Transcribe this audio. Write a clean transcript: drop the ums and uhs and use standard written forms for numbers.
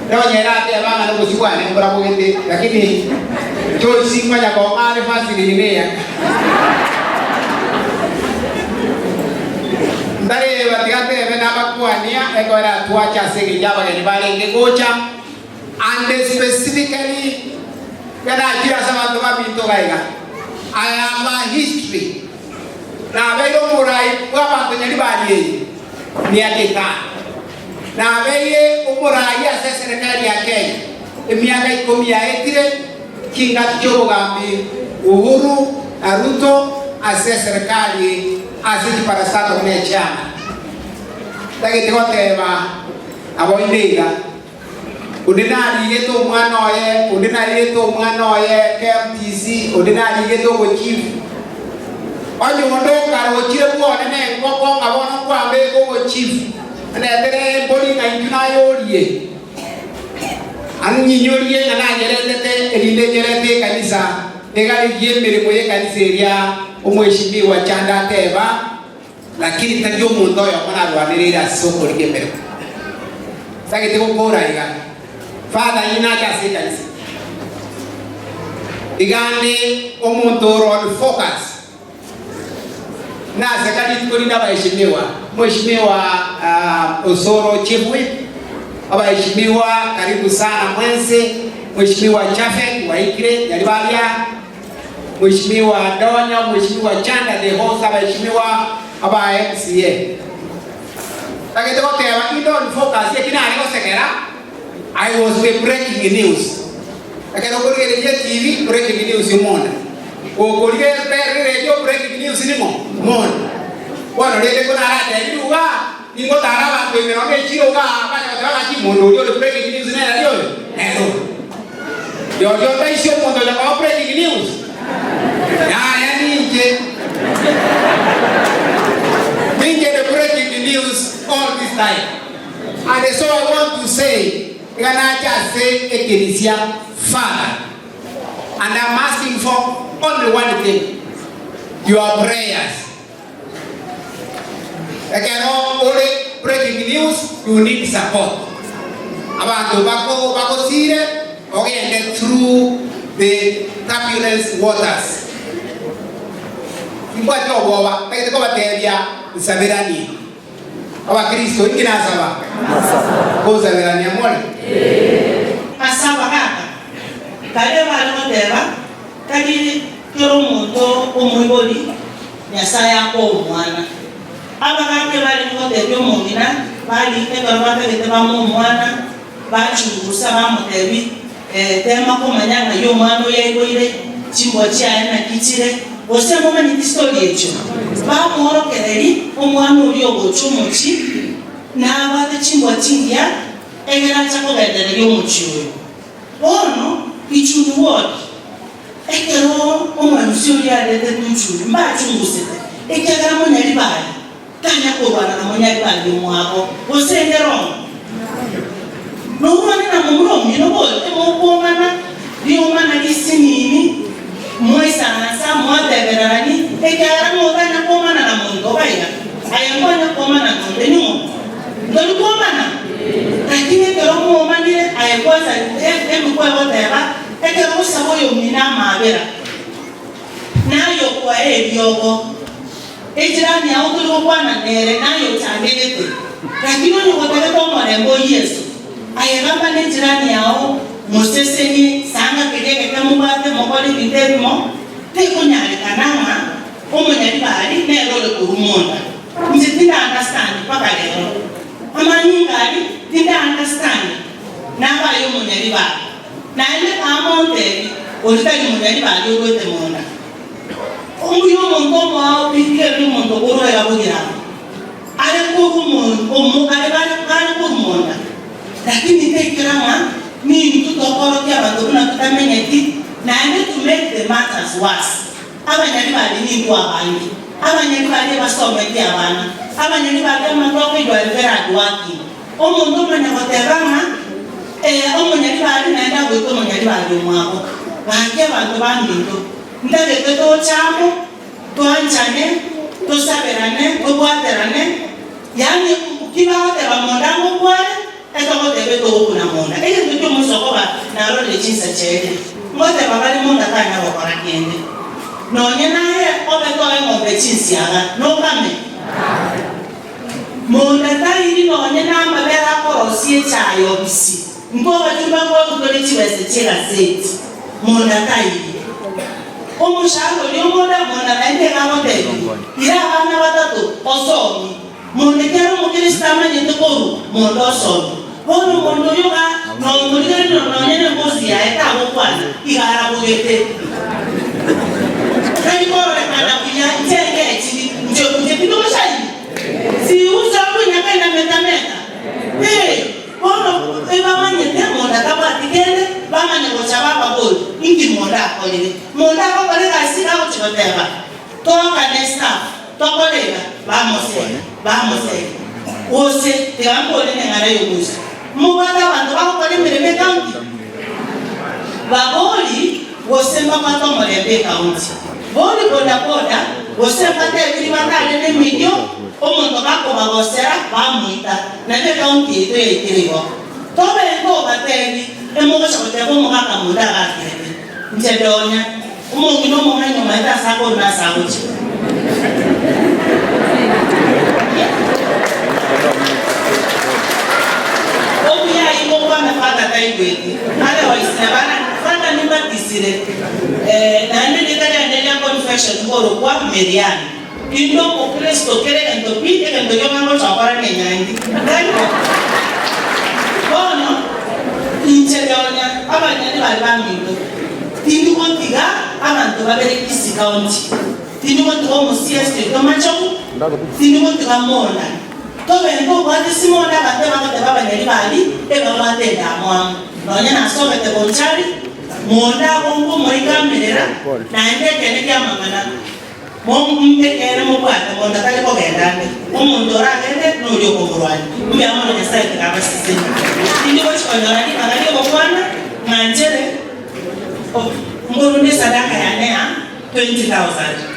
leo nyerate banga ndio kuchukua ni mbona mwende lakini cho singanya kwa mali fasi nilimea ndare batigate bena bakuania ekora tuacha sege jaba ni bale ngegocha and specifically kada kira sama to mapinto kaiga I am a history na belo murai kwa bantu nyali bali ni akika na beye umurai ya serikali ya Kenya miaka 10 ya etire kinga Jogambi Uhuru Ruto ase serikali asiji para stato ne chama tagete koteba aboindega udinari yeto mwana oye KMTC udinari yeto go chief onyo mondo karo chire bwone ne ngoko ngabono kwambe go chief ne tere boli ka intuna yorie anyi nyorie na nyerete elinde nyerete kanisa egali yemere moye kanisa eria umheshimiwa Chanda Teba lakini tajyo mundo yo mwana rwanirira soko likemere sagete ko kora iga father ina cha sikanisa igande omuntu on focus na zakati tukolinda baheshimiwa mheshimiwa Osoro Chebwe abaheshimiwa karibu sana mwense mheshimiwa Chafet Waikire Yalibalia mheshimiwa Donya mheshimiwa Chanda the host abaheshimiwa aba MCA takete ko tewa indo on focus yakina ko sekera I was the breaking news akero ko re TV breaking news mona o ko re radio breaking news ni mona bueno le ko na ra de luga ni ko tara ba ko me no me chiro ga ba ka chi mondo yo breaking news na radio yo tai sio mondo la ko breaking news ya ninje the breaking news all this time and so I want to say gana just say ekeresia father and I'm asking for only one thing your prayers again only breaking news you need support abantu bako sire okay through the turbulence waters mbati oboba takete ko bateria sabirani aba Kristo ingina saba ko sabirani amole asaba kaka kale bana moteba kali toro moto omwiboli nyasaya ko mwana abagake bali motebyo mongina bali eba bakete ba mwana bachungusa bamotebi tema ko manyanga yo mwana yegoire chimbo cha na kitire ose mama ni story echo ba moro keleri omwana uri ogochumuchi na abate chimbo chingia egera chako gedere yo muchiwe ono ichunu word ekero omwana usuri alete tuchuru mba chungusete ekagara monyali bali tanya ko bana na monyali bali mwako ose ngero no rwani na mumro mino bo emobomana biomana lisinini moisa nasa moteberani ekara mobana komana na mundo baya ayangona komana na ndeni ndoni komana lakini kero momani ayakwaza emkwa boteba ekero saboyo mina mabera nayo kwa ebyogo ejirani awulo kwana nere nayo tandete lakini ni kotele ko morembo Yesu ayagamba ne jirani yao moseseni sanga kidege kamubate mokoli bidemo tekunyale kanama omonyali bali nerole kurumonda nzitinda understand paka lero amanyingali tinda understand naba yo monyali bali na ile amonte olitali monyali bali olote monda omuyo mongo mwa pikere mondo boro ya bugira ale ko omu ale bali ko monda lakini tekirama ni tutokoro kia bandona tutamenyeti na ene to make the matters worse abanyali bali ni ndo abangi abanyali bali basometi abana abanyali bali amatoke jo alvera dwaki omuntu manya koterama omonyali bali naenda gwito omonyali bali mwako banke bantu bandindo ndage to chamo to anchane to saberane to bwaterane yani kibaote bamondango kwale etokote beto kuna munda ile ndio musokoba na role chinsa chede ngote babali munda kana ko korakende no nyena ye obeto ngombe chinsi aga no kame munda tairi no nyena mabera korosie chayo bisi ngoba tumba ngo kutole chiwese chela seti munda tairi omushalo ni munda ende ngamote ira bana batatu osomi munda kero mukirista manye tokoru munda osomi bono munda yoga no munda no nyene ngozi ya eta bokwana igara bugete kani koro kana kunya tenge chini njo kujepito mashali si usa kunya kana metameta bono eba manye munda kaba tikende bamanye kochaba bolo ingi munda akolele munda akolele kasika kuchoteba toka nesta tokolega bamose ose teambole ngara yokusa mubata bantu bakole mirebe county baboli wosemba pato morebe county boli boda wosemba tebiri bandale ne milio omuntu bako bagosera bamuita nebe county eto ekirigo tobe ngo batebi emogo chakotebo mukaka munda akirebe ntedonya umuntu no mwana nyuma ita sako na sabuchi obuya imo kwa mafaka taigweti ale waisabana fata nimba tisire na ndele kale ndele confession ngoro kwa Merian indo ko Kristo kere ndo pite ndo yoma chakara kenyandi bono inchedonya abanyani bali bamindo tindu kontiga abantu babere kisi county tindu kontiga omusieste tomacho tindu kontiga mona tobe ngo bati simona bate bakate babanyani bali ebamate damwa nonya nasobete bonchari mona bongo moikamerera na ndeke ne kyamangana mombe ere mubata monda kale ko gendane umuntu oragende nuri okumurwanya umyamana nyasaye kabasise tindu kochonyora ni magari okwana nganjere nguru ni sadaka ya nea 20,000